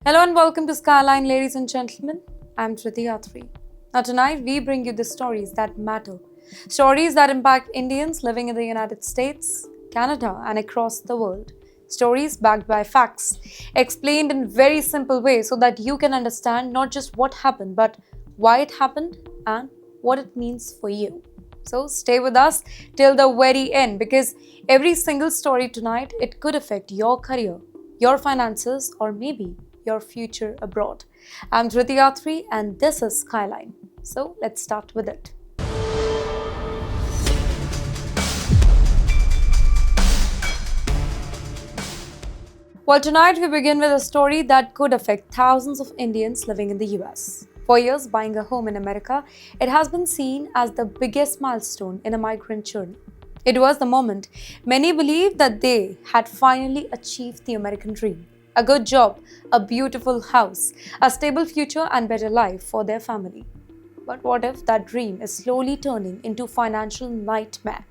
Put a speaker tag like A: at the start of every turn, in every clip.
A: Hello and welcome to Skyline, ladies and gentlemen. I'm Driti. Now tonight we bring you the stories that matter. Stories that impact Indians living in the United States, Canada and across the world. Stories backed by facts, explained in very simple way so that you can understand not just what happened but why it happened and what it means for you. So stay with us till the very end because every single story tonight, it could affect your career, your finances or maybe your future abroad. I'm Driti and this is Skyline. So let's start with it. Well, tonight we begin with a story that could affect thousands of Indians living in the US. For years, buying a home in America, it has been seen as the biggest milestone in a migrant journey. It was the moment many believed that they had finally achieved the American dream. A good job, a beautiful house, a stable future and better life for their family. But what if that dream is slowly turning into financial nightmare?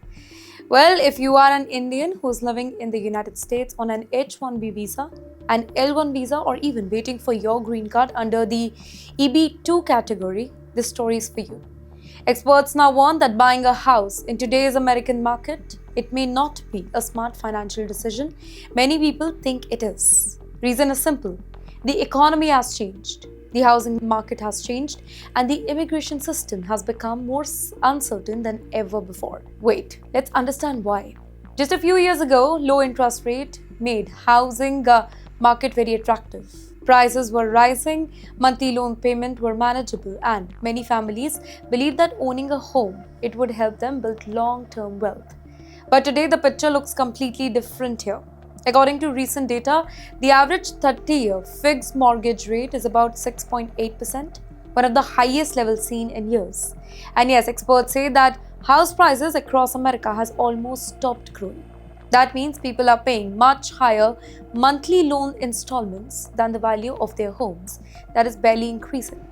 A: Well, if you are an Indian who's living in the United States on an H-1B visa, an L-1 visa or even waiting for your green card under the EB-2 category, this story is for you. Experts now warn that buying a house in today's American market, it may not be a smart financial decision. Many people think it is. Reason is simple. The economy has changed. The housing market has changed and the immigration system has become more uncertain than ever before. Wait, let's understand why. Just a few years ago, low interest rate made housing market very attractive. Prices were rising, monthly loan payments were manageable and many families believed that owning a home, it would help them build long-term wealth. But today the picture looks completely different here. According to recent data, the average 30-year fixed mortgage rate is about 6.8%, one of the highest levels seen in years. And yes, experts say that house prices across America has almost stopped growing. That means people are paying much higher monthly loan installments than the value of their homes. That is barely increasing.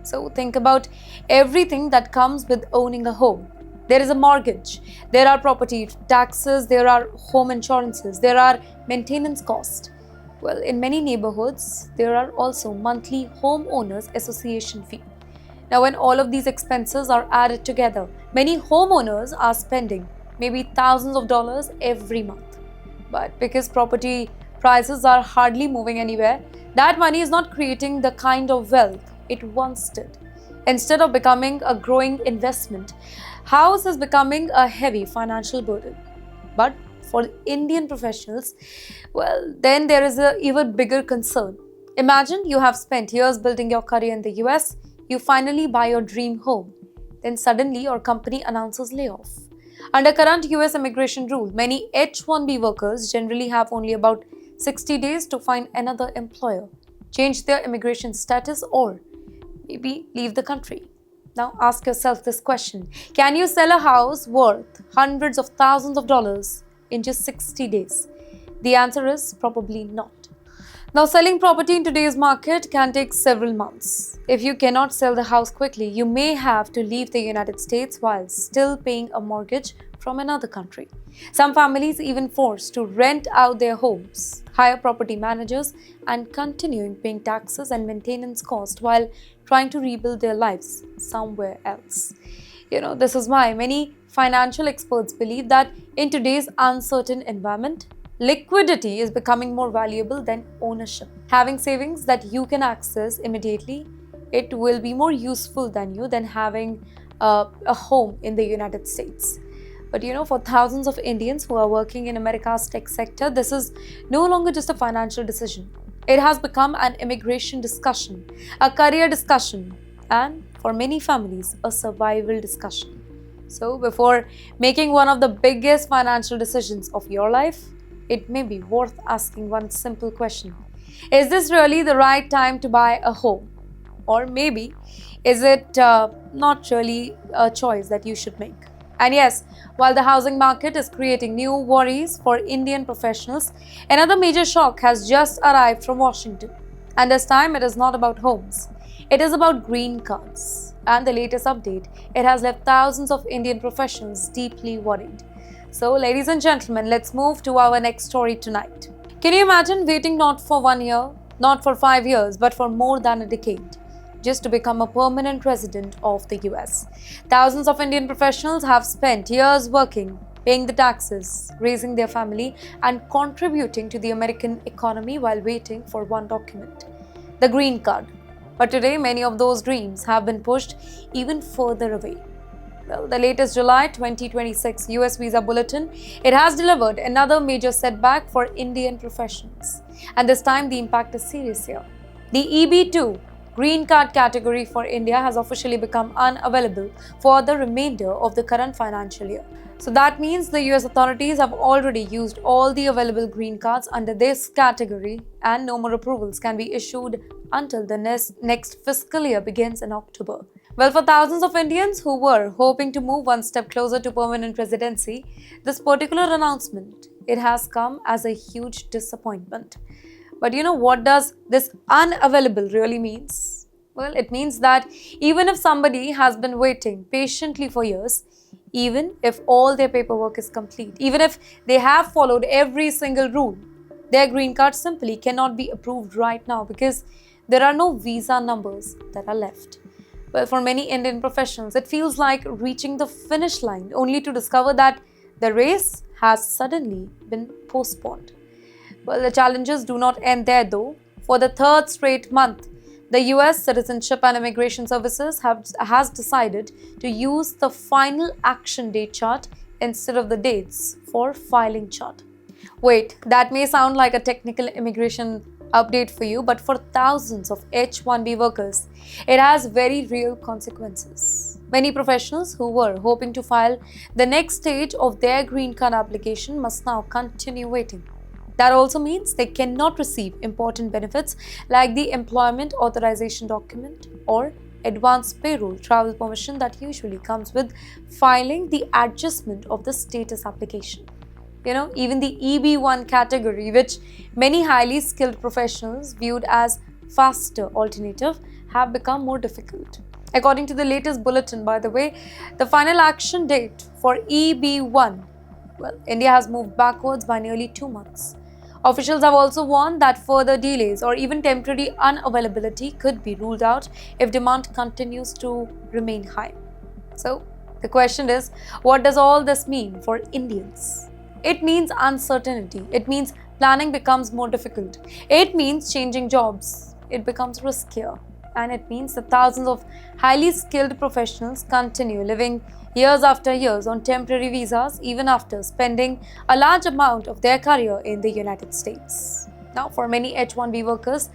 A: So think about everything that comes with owning a home. There is a mortgage, there are property taxes, there are home insurances, there are maintenance costs. Well, in many neighborhoods, there are also monthly homeowners association fee. Now, when all of these expenses are added together, many homeowners are spending maybe thousands of dollars every month. But because property prices are hardly moving anywhere, that money is not creating the kind of wealth it once did. Instead of becoming a growing investment, house is becoming a heavy financial burden. But for Indian professionals, well, then there is an even bigger concern. Imagine you have spent years building your career in the US, you finally buy your dream home. Then suddenly your company announces layoff. Under current US immigration rule, many H-1B workers generally have only about 60 days to find another employer, change their immigration status or maybe leave the country. Now ask yourself this question. Can you sell a house worth hundreds of thousands of dollars in just 60 days? The answer is probably not. Now, selling property in today's market can take several months. If you cannot sell the house quickly, you may have to leave the United States while still paying a mortgage from another country. Some families even forced to rent out their homes, hire property managers, and continuing paying taxes and maintenance costs while trying to rebuild their lives somewhere else. This is why many financial experts believe that in today's uncertain environment, liquidity is becoming more valuable than ownership. Having savings that you can access immediately, it will be more useful than having a home in the United States. But for thousands of Indians who are working in America's tech sector, this is no longer just a financial decision. It has become an immigration discussion, a career discussion, and for many families, a survival discussion. So before making one of the biggest financial decisions of your life, it may be worth asking one simple question. Is this really the right time to buy a home? Or maybe, is it not really a choice that you should make? And yes, while the housing market is creating new worries for Indian professionals, another major shock has just arrived from Washington. And this time, it is not about homes. It is about green cards. And the latest update, it has left thousands of Indian professionals deeply worried. So, ladies and gentlemen, let's move to our next story tonight. Can you imagine waiting not for 1 year, not for 5 years, but for more than a decade, just to become a permanent resident of the US. Thousands of Indian professionals have spent years working, paying the taxes, raising their family, and contributing to the American economy while waiting for one document: the green card. But today, many of those dreams have been pushed even further away. Well, the latest July 2026 US Visa Bulletin, it has delivered another major setback for Indian professionals. And this time, the impact is serious here. The EB2 Green Card category for India has officially become unavailable for the remainder of the current financial year. So that means the US authorities have already used all the available green cards under this category, and no more approvals can be issued until the next fiscal year begins in October. Well, for thousands of Indians who were hoping to move one step closer to permanent residency, this particular announcement, it has come as a huge disappointment. But you know what does this unavailable really means? Well, it means that even if somebody has been waiting patiently for years, even if all their paperwork is complete, even if they have followed every single rule, their green card simply cannot be approved right now because there are no visa numbers that are left. Well, for many Indian professionals, it feels like reaching the finish line only to discover that the race has suddenly been postponed. Well, the challenges do not end there though. For the third straight month, the US Citizenship and Immigration Services has decided to use the final action date chart instead of the dates for filing chart. Wait, that may sound like a technical immigration update for you, but for thousands of H-1B workers, it has very real consequences. Many professionals who were hoping to file the next stage of their green card application must now continue waiting. That also means they cannot receive important benefits like the employment authorization document or advanced payroll travel permission that usually comes with filing the adjustment of the status application. Even the EB1 category, which many highly skilled professionals viewed as faster alternative, have become more difficult. According to the latest bulletin, by the way, the final action date for EB1, well, India has moved backwards by nearly 2 months. Officials have also warned that further delays or even temporary unavailability could be ruled out if demand continues to remain high. So, the question is, what does all this mean for Indians? It means uncertainty. It means planning becomes more difficult. It means changing jobs. It becomes riskier. And it means that thousands of highly skilled professionals continue living years after years on temporary visas, even after spending a large amount of their career in the United States. Now, for many H-1B workers,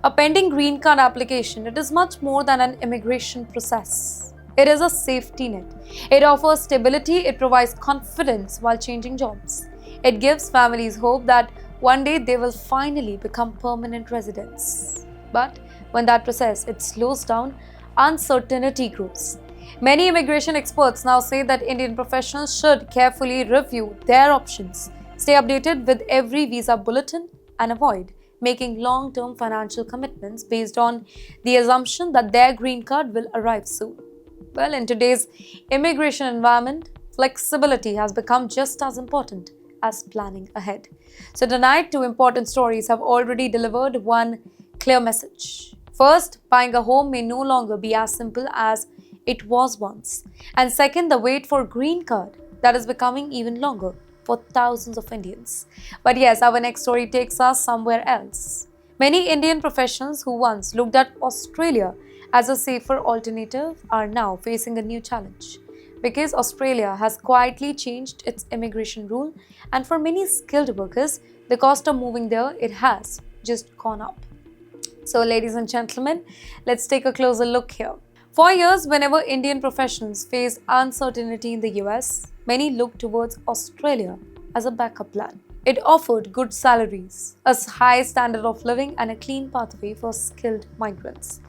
A: a pending green card application, it is much more than an immigration process. It is a safety net. It offers stability, it provides confidence while changing jobs. It gives families hope that one day they will finally become permanent residents. But when that process it slows down, uncertainty grows. Many immigration experts now say that Indian professionals should carefully review their options, stay updated with every visa bulletin, and avoid making long-term financial commitments based on the assumption that their green card will arrive soon. Well, in today's immigration environment, flexibility has become just as important as planning ahead. So tonight, 2 important stories have already delivered one clear message. First, buying a home may no longer be as simple as it was once. And second, the wait for green card that is becoming even longer for thousands of Indians. But yes, our next story takes us somewhere else. Many Indian professionals who once looked at Australia as a safer alternative are now facing a new challenge because Australia has quietly changed its immigration rule, and for many skilled workers, the cost of moving there, it has just gone up. So ladies and gentlemen, let's take a closer look here. For years, whenever Indian professionals face uncertainty in the US, many looked towards Australia as a backup plan. It offered good salaries, a high standard of living, and a clean pathway for skilled migrants.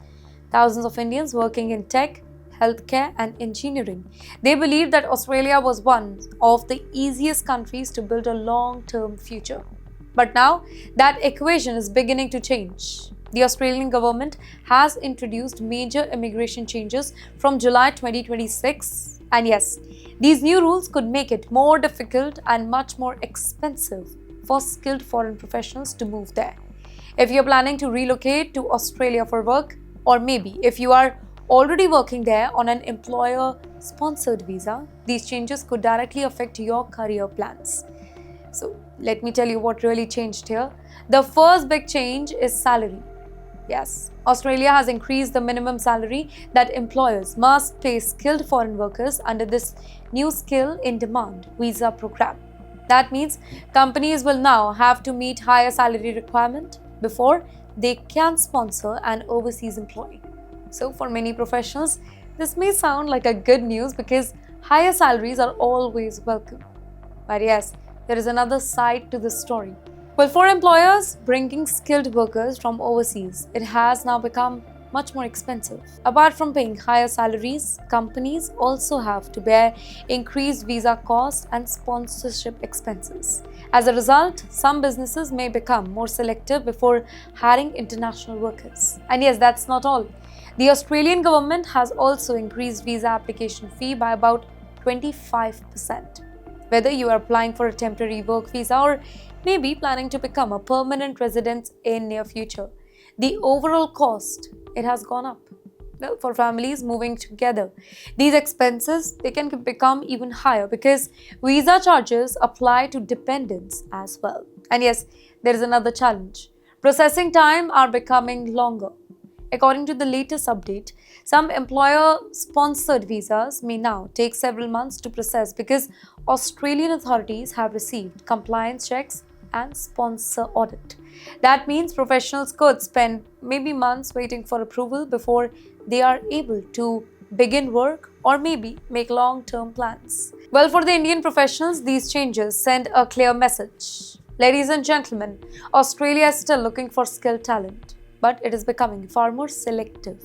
A: Thousands of Indians working in tech, healthcare, and engineering, they believed that Australia was one of the easiest countries to build a long-term future. But now, that equation is beginning to change. The Australian government has introduced major immigration changes from July 2026. And yes, these new rules could make it more difficult and much more expensive for skilled foreign professionals to move there. If you're planning to relocate to Australia for work, or maybe if you are already working there on an employer-sponsored visa, these changes could directly affect your career plans. So let me tell you what really changed here. The first big change is salary. Yes, Australia has increased the minimum salary that employers must pay skilled foreign workers under this new skill in demand visa program. That means companies will now have to meet higher salary requirement before they can sponsor an overseas employee. So for many professionals, this may sound like a good news because higher salaries are always welcome. But yes, there is another side to this story. Well, for employers bringing skilled workers from overseas, it has now become much more expensive. Apart from paying higher salaries, companies also have to bear increased visa costs and sponsorship expenses. As a result, some businesses may become more selective before hiring international workers. And yes, that's not all. The Australian government has also increased visa application fee by about 25%. Whether you are applying for a temporary work visa or maybe planning to become a permanent resident in near future, the overall cost, it has gone up. Well, for families moving together, these expenses, they can become even higher because visa charges apply to dependents as well. And yes, there is another challenge. Processing time are becoming longer. According to the latest update, some employer-sponsored visas may now take several months to process because Australian authorities have received compliance checks and sponsor audit. That means professionals could spend maybe months waiting for approval before they are able to begin work or maybe make long-term plans. Well, for the Indian professionals, these changes send a clear message. Ladies and gentlemen, Australia is still looking for skilled talent, but it is becoming far more selective.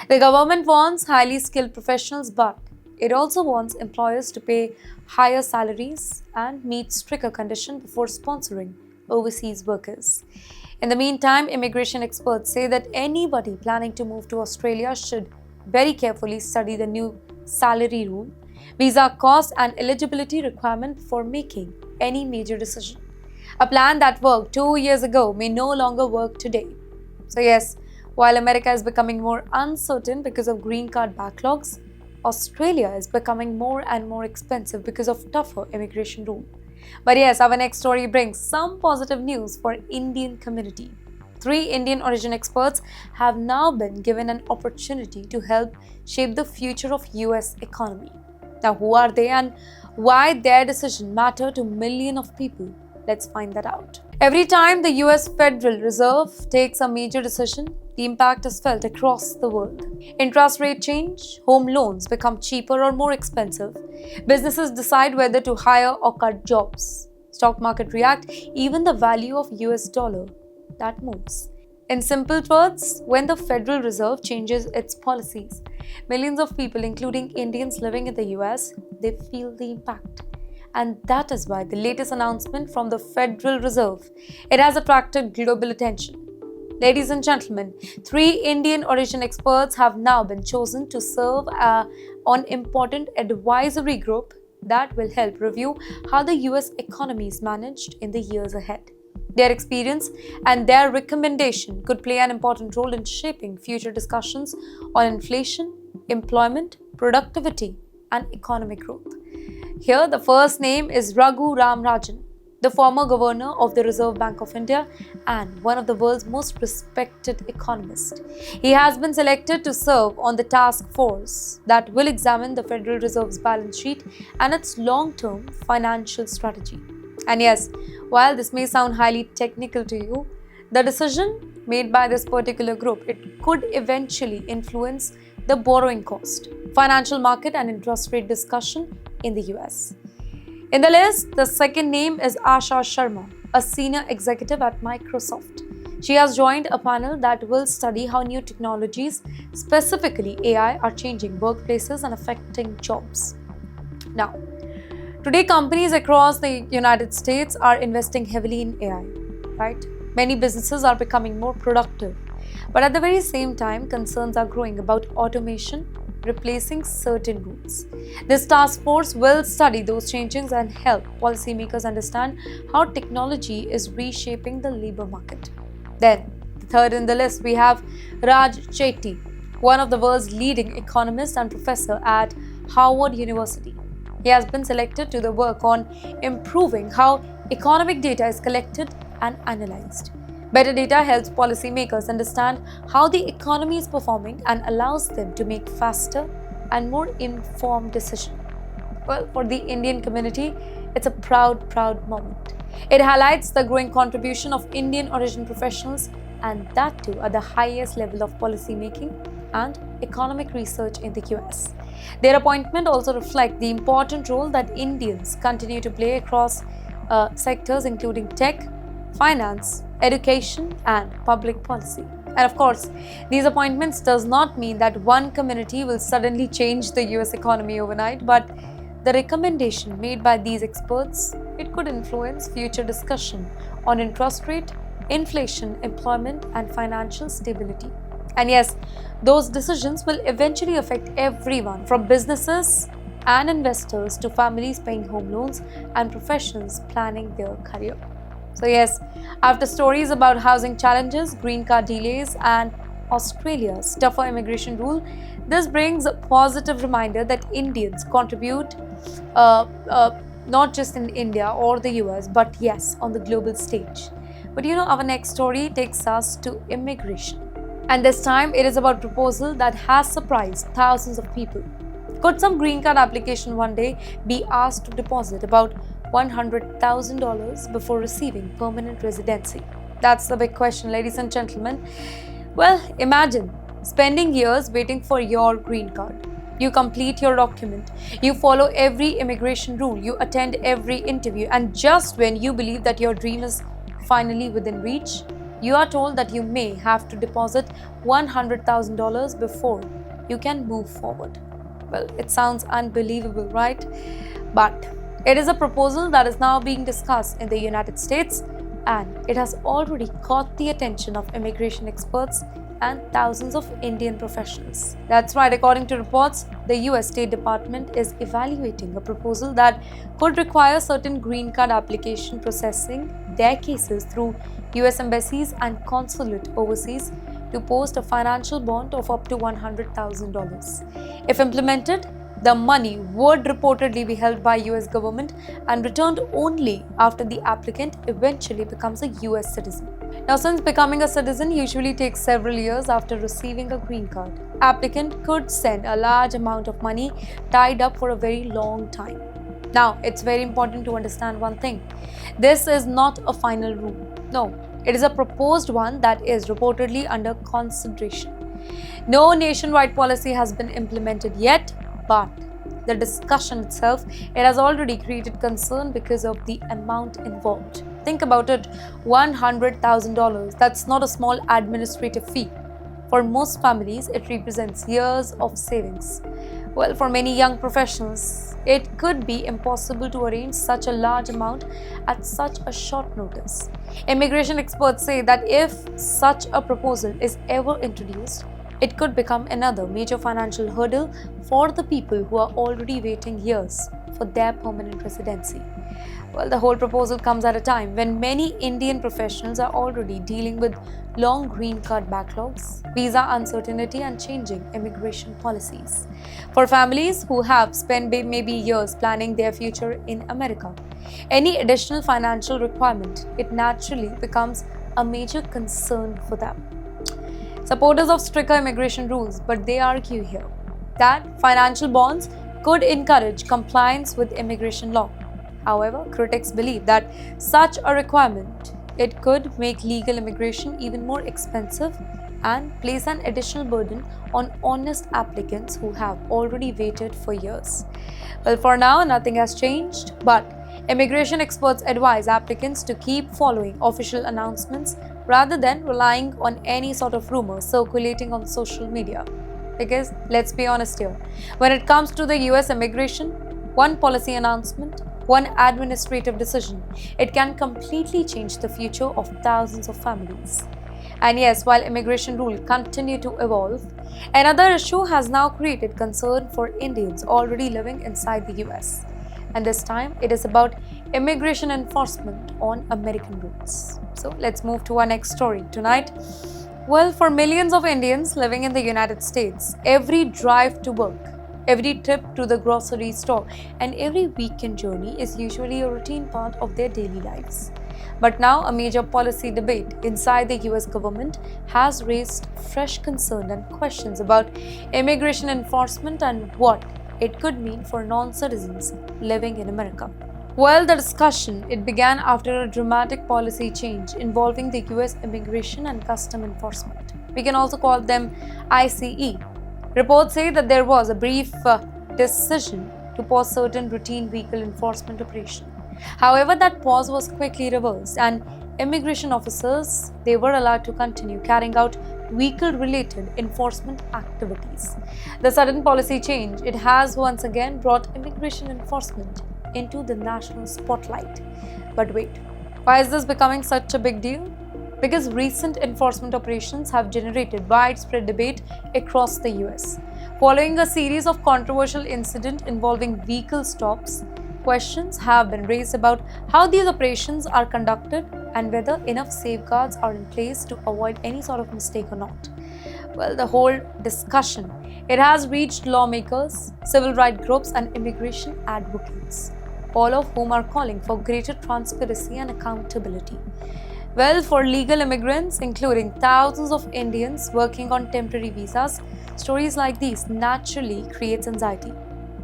A: The government wants highly skilled professionals, but it also wants employers to pay higher salaries and meet stricter conditions before sponsoring overseas workers. In the meantime, immigration experts say that anybody planning to move to Australia should very carefully study the new salary rule, visa cost, and eligibility requirement before making any major decision. A plan that worked 2 years ago may no longer work today. So yes, while America is becoming more uncertain because of green card backlogs, Australia is becoming more and more expensive because of tougher immigration rules. But yes, our next story brings some positive news for Indian community. 3 Indian origin experts have now been given an opportunity to help shape the future of US economy. Now, who are they and why their decision matter to millions of people? Let's find that out. Every time the US Federal Reserve takes a major decision, the impact is felt across the world. Interest rate change, home loans become cheaper or more expensive, businesses decide whether to hire or cut jobs, stock market react, even the value of US dollar, that moves. In simple words, when the Federal Reserve changes its policies, millions of people, including Indians living in the US, they feel the impact. And that is why the latest announcement from the Federal Reserve, it has attracted global attention. Ladies and gentlemen, 3 Indian origin experts have now been chosen to serve on important advisory group that will help review how the US economy is managed in the years ahead. Their experience and their recommendation could play an important role in shaping future discussions on inflation, employment, productivity, and economic growth. Here, the first name is Raghu Ram Rajan, the former governor of the Reserve Bank of India and one of the world's most respected economists. He has been selected to serve on the task force that will examine the Federal Reserve's balance sheet and its long-term financial strategy. And yes, while this may sound highly technical to you, the decision made by this particular group, it could eventually influence the borrowing cost, financial market and interest rate discussion in the US. In the list, the second name is Asha Sharma, a senior executive at Microsoft. She has joined a panel that will study how new technologies, specifically AI, are changing workplaces and affecting jobs. Now, today companies across the United States are investing heavily in AI, right? Many businesses are becoming more productive. But at the very same time, concerns are growing about automation replacing certain roles. This task force will study those changes and help policymakers understand how technology is reshaping the labor market. Then, the third in the list, we have Driti, one of the world's leading economists and professor at Harvard University. He has been selected to the work on improving how economic data is collected and analyzed. Better data helps policymakers understand how the economy is performing and allows them to make faster and more informed decisions. Well, for the Indian community, it's a proud moment. It highlights the growing contribution of Indian origin professionals, and that too at the highest level of policy making and economic research in the US. Their appointment also reflects the important role that Indians continue to play across sectors including tech, finance, education, and public policy. And of course, these appointments does not mean that one community will suddenly change the US economy overnight, but the recommendation made by these experts, it could influence future discussion on interest rate, inflation, employment, and financial stability. And yes, those decisions will eventually affect everyone from businesses and investors to families paying home loans and professionals planning their career. So yes, after stories about housing challenges, green card delays, and Australia's tougher immigration rule, this brings a positive reminder that Indians contribute not just in India or the US, but yes, on the global stage. But our next story takes us to immigration. And this time, it is about a proposal that has surprised thousands of people. Could some green card application one day be asked to deposit about $100,000 before receiving permanent residency? That's the big question, ladies and gentlemen. Well, imagine spending years waiting for your green card. You complete your document, you follow every immigration rule, you attend every interview, and just when you believe that your dream is finally within reach, you are told that you may have to deposit $100,000 before you can move forward. Well, it sounds unbelievable, right? But it is a proposal that is now being discussed in the United States, and it has already caught the attention of immigration experts and thousands of Indian professionals. That's right, according to reports, the US State Department is evaluating a proposal that could require certain green card application processing their cases through US embassies and consulate overseas to post a financial bond of up to $100,000. If implemented, the money would reportedly be held by US government and returned only after the applicant eventually becomes a US citizen. Now, since becoming a citizen usually takes several years after receiving a green card, applicant could send a large amount of money tied up for a very long time. Now, it's very important to understand one thing. This is not a final rule. No, it is a proposed one that is reportedly under consideration. No nationwide policy has been implemented yet, but the discussion itself, it has already created concern because of the amount involved. Think about it, $100,000. That's not a small administrative fee. For most families, it represents years of savings. Well, for many young professionals, it could be impossible to arrange such a large amount at such a short notice. Immigration experts say that if such a proposal is ever introduced, it could become another major financial hurdle for the people who are already waiting years for their permanent residency. Well, the whole proposal comes at a time when many Indian professionals are already dealing with long green card backlogs, visa uncertainty, and changing immigration policies. For families who have spent maybe years planning their future in America, any additional financial requirement, it naturally becomes a major concern for them. Supporters of stricter immigration rules, but they argue here that financial bonds could encourage compliance with immigration law. However, critics believe that such a requirement, it could make legal immigration even more expensive and place an additional burden on honest applicants who have already waited for years. Well, for now, nothing has changed, but immigration experts advise applicants to keep following official announcements rather than relying on any sort of rumor circulating on social media. Because let's be honest here, when it comes to the US immigration, one policy announcement, one administrative decision, it can completely change the future of thousands of families. And yes, while immigration rules continue to evolve, another issue has now created concern for Indians already living inside the US. And this time, it is about immigration enforcement on American roads. So let's move to our next story tonight. Well, for millions of Indians living in the United States, every drive to work, every trip to the grocery store, and every weekend journey is usually a routine part of their daily lives. But now, a major policy debate inside the US government has raised fresh concern and questions about immigration enforcement and what it could mean for non-citizens living in America. Well, the discussion it began after a dramatic policy change involving the US Immigration and Custom Enforcement. We can also call them ICE. Reports say that there was a brief decision to pause certain routine vehicle enforcement operations. However, that pause was quickly reversed, and immigration officers they were allowed to continue carrying out vehicle-related enforcement activities. The sudden policy change it has once again brought immigration enforcement into the national spotlight. But wait, why is this becoming such a big deal? Because recent enforcement operations have generated widespread debate across the US. Following a series of controversial incidents involving vehicle stops, questions have been raised about how these operations are conducted and whether enough safeguards are in place to avoid any sort of mistake or not. Well, the whole discussion it has reached lawmakers, civil rights groups, and immigration advocates, all of whom are calling for greater transparency and accountability. Well, for legal immigrants, including thousands of Indians working on temporary visas, stories like these naturally create anxiety.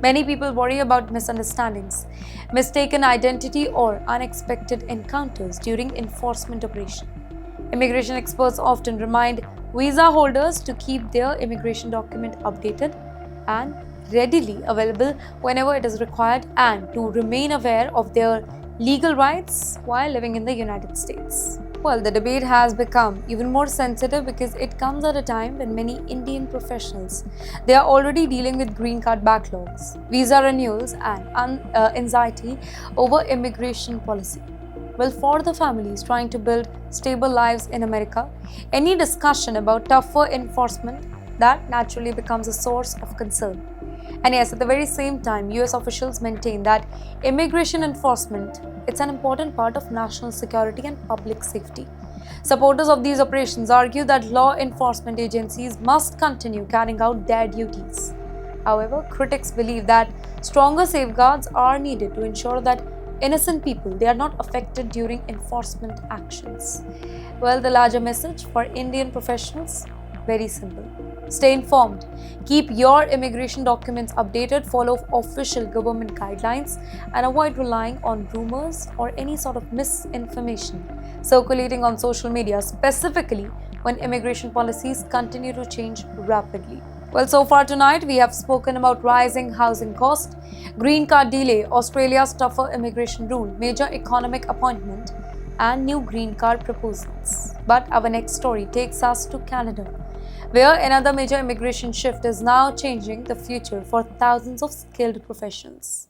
A: Many people worry about misunderstandings, mistaken identity, or unexpected encounters during enforcement operation. Immigration experts often remind visa holders to keep their immigration document updated and readily available whenever it is required and to remain aware of their legal rights while living in the United States. Well, the debate has become even more sensitive because it comes at a time when many Indian professionals they are already dealing with green card backlogs, visa renewals, and anxiety over immigration policy. Well, for the families trying to build stable lives in America, any discussion about tougher enforcement that naturally becomes a source of concern. And yes, at the very same time, US officials maintain that immigration enforcement it's an important part of national security and public safety. Supporters of these operations argue that law enforcement agencies must continue carrying out their duties. However, critics believe that stronger safeguards are needed to ensure that innocent people they are not affected during enforcement actions. Well, the larger message for Indian professionals very simple. Stay informed, keep your immigration documents updated, follow official government guidelines, and avoid relying on rumors or any sort of misinformation circulating on social media, specifically when immigration policies continue to change rapidly. Well, so far tonight, we have spoken about rising housing cost, green card delay, Australia's tougher immigration rule, major economic appointment, and new green card proposals. But our next story takes us to Canada, where another major immigration shift is now changing the future for thousands of skilled professions.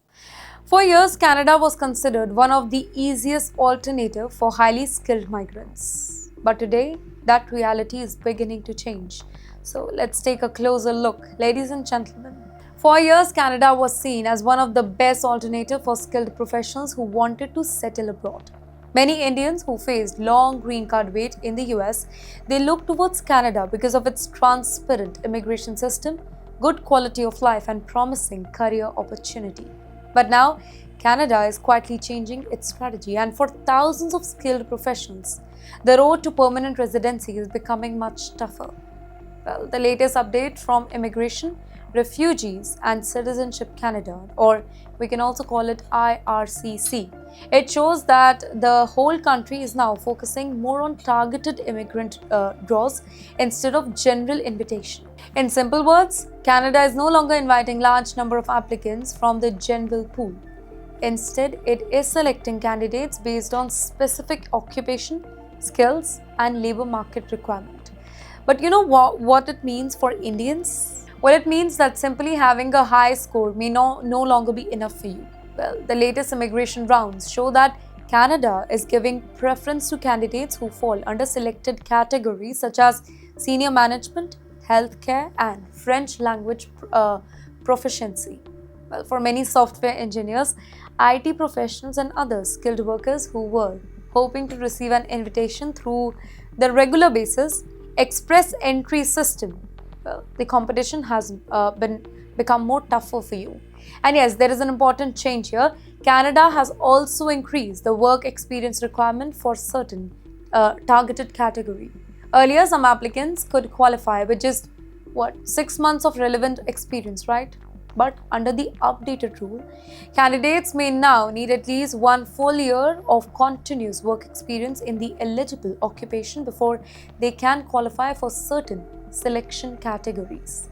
A: For years, Canada was considered one of the easiest alternatives for highly skilled migrants. But today, that reality is beginning to change. So let's take a closer look, ladies and gentlemen. For years, Canada was seen as one of the best alternatives for skilled professionals who wanted to settle abroad. Many Indians who faced long green card wait in the US, they looked towards Canada because of its transparent immigration system, good quality of life, and promising career opportunity. But now, Canada is quietly changing its strategy, and for thousands of skilled professionals, the road to permanent residency is becoming much tougher. Well, the latest update from Immigration, Refugees and Citizenship Canada, or we can also call it IRCC. It shows that the whole country is now focusing more on targeted immigrant draws instead of general invitation. In simple words, Canada is no longer inviting large number of applicants from the general pool. Instead, it is selecting candidates based on specific occupation, skills, and labor market requirement. But you know what it means for Indians? Well, it means that simply having a high score may no longer be enough for you. Well, the latest immigration rounds show that Canada is giving preference to candidates who fall under selected categories such as senior management, healthcare, and French language proficiency. Well, for many software engineers, IT professionals and other skilled workers who were hoping to receive an invitation through the regular basis express entry system. Well, the competition has become more tougher for you. And yes, there is an important change here. Canada has also increased the work experience requirement for certain targeted category. Earlier, some applicants could qualify with just 6 months of relevant experience, right? But under the updated rule, candidates may now need at least 1 full year of continuous work experience in the eligible occupation before they can qualify for certain selection categories.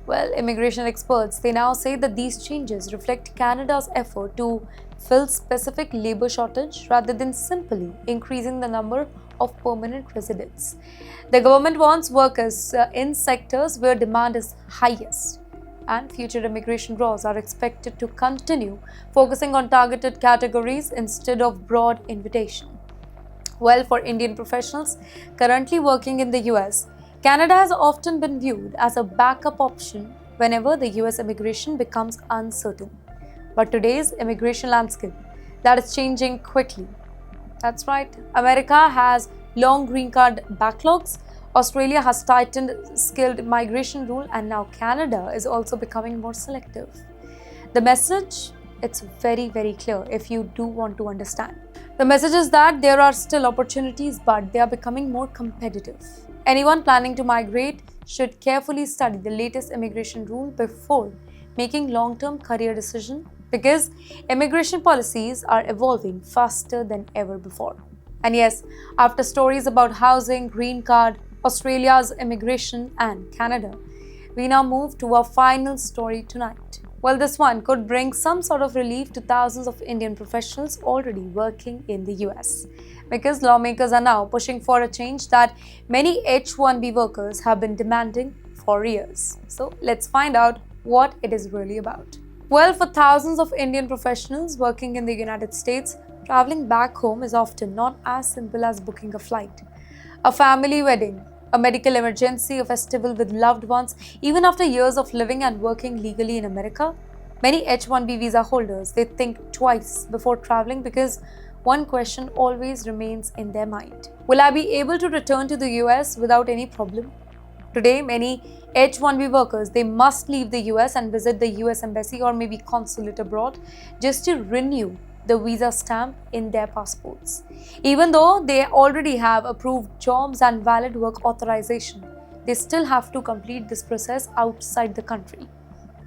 A: Well, immigration experts, they now say that these changes reflect Canada's effort to fill specific labor shortage rather than simply increasing the number of permanent residents. The government wants workers in sectors where demand is highest, and future immigration laws are expected to continue focusing on targeted categories instead of broad invitation. Well, for Indian professionals currently working in the US, Canada has often been viewed as a backup option whenever the US immigration becomes uncertain. But today's immigration landscape, that is changing quickly. That's right, America has long green card backlogs, Australia has tightened skilled migration rule, and now Canada is also becoming more selective. The message, it's very, very clear if you do want to understand. The message is that there are still opportunities, but they are becoming more competitive. Anyone planning to migrate should carefully study the latest immigration rule before making long-term career decisions, because immigration policies are evolving faster than ever before. And yes, after stories about housing, green card, Australia's immigration, and Canada, we now move to our final story tonight. Well, this one could bring some sort of relief to thousands of Indian professionals already working in the US, because lawmakers are now pushing for a change that many H-1B workers have been demanding for years. So let's find out what it is really about. Well, for thousands of Indian professionals working in the United States, traveling back home is often not as simple as booking a flight. A family wedding, a medical emergency, a festival with loved ones, even after years of living and working legally in America, many H-1B visa holders, they think twice before traveling, because one question always remains in their mind. Will I be able to return to the US without any problem? Today, many H-1B workers, they must leave the US and visit the US Embassy or maybe consulate abroad just to renew the visa stamp in their passports. Even though they already have approved jobs and valid work authorization, they still have to complete this process outside the country.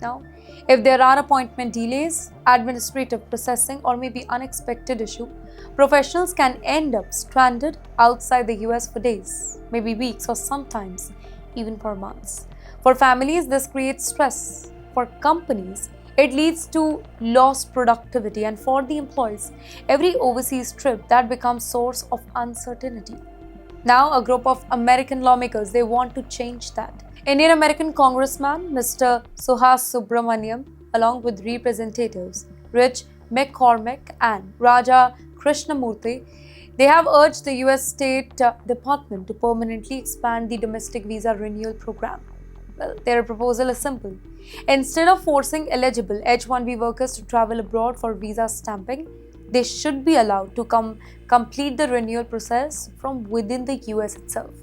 A: Now, if there are appointment delays, administrative processing, or maybe unexpected issue, professionals can end up stranded outside the US for days, maybe weeks, or sometimes even for months. For families, this creates stress. For companies, it leads to lost productivity, and for the employees, every overseas trip that becomes source of uncertainty. Now, a group of American lawmakers, they want to change that. Indian American Congressman Mr. Suhas Subramaniam, along with representatives Rich McCormick and Raja Krishnamurthy, they have urged the US State Department to permanently expand the domestic visa renewal program. Well, their proposal is simple. Instead of forcing eligible H-1B workers to travel abroad for visa stamping, they should be allowed to complete the renewal process from within the US itself.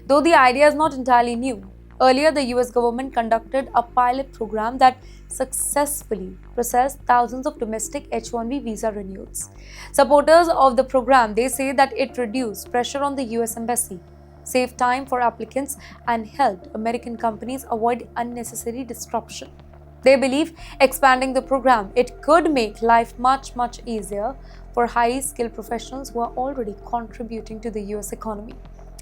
A: Though the idea is not entirely new, earlier the US government conducted a pilot program that successfully processed thousands of domestic H-1B visa renewals. Supporters of the program, they say that it reduced pressure on the US Embassy, saved time for applicants, and helped American companies avoid unnecessary disruption. They believe expanding the program, it could make life much easier for highly skilled professionals who are already contributing to the US economy.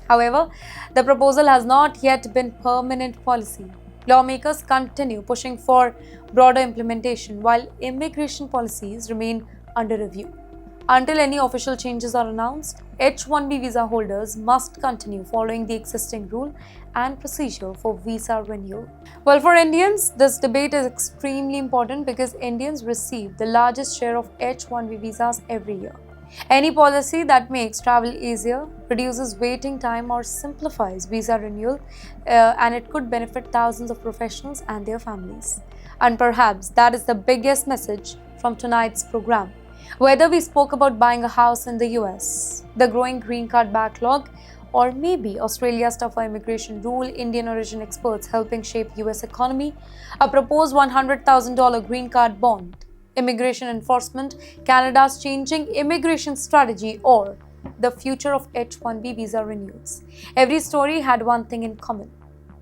A: However, the proposal has not yet been permanent policy. Lawmakers continue pushing for broader implementation while immigration policies remain under review. Until any official changes are announced, H-1B visa holders must continue following the existing rule and procedure for visa renewal. Well, for Indians, this debate is extremely important because Indians receive the largest share of H-1B visas every year. Any policy that makes travel easier, reduces waiting time, or simplifies visa renewal, and it could benefit thousands of professionals and their families. And perhaps that is the biggest message from tonight's program. Whether we spoke about buying a house in the US, the growing green card backlog, or maybe Australia's tougher immigration rule, Indian origin experts helping shape US economy, a proposed $100,000 green card bond, immigration enforcement, Canada's changing immigration strategy, or the future of H-1B visa renewals. Every story had one thing in common.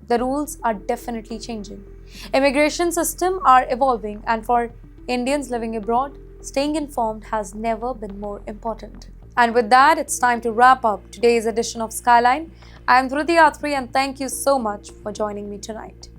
A: The rules are definitely changing. Immigration systems are evolving, and for Indians living abroad, staying informed has never been more important. And with that, it's time to wrap up today's edition of Skyline. I'm Driti and thank you so much for joining me tonight.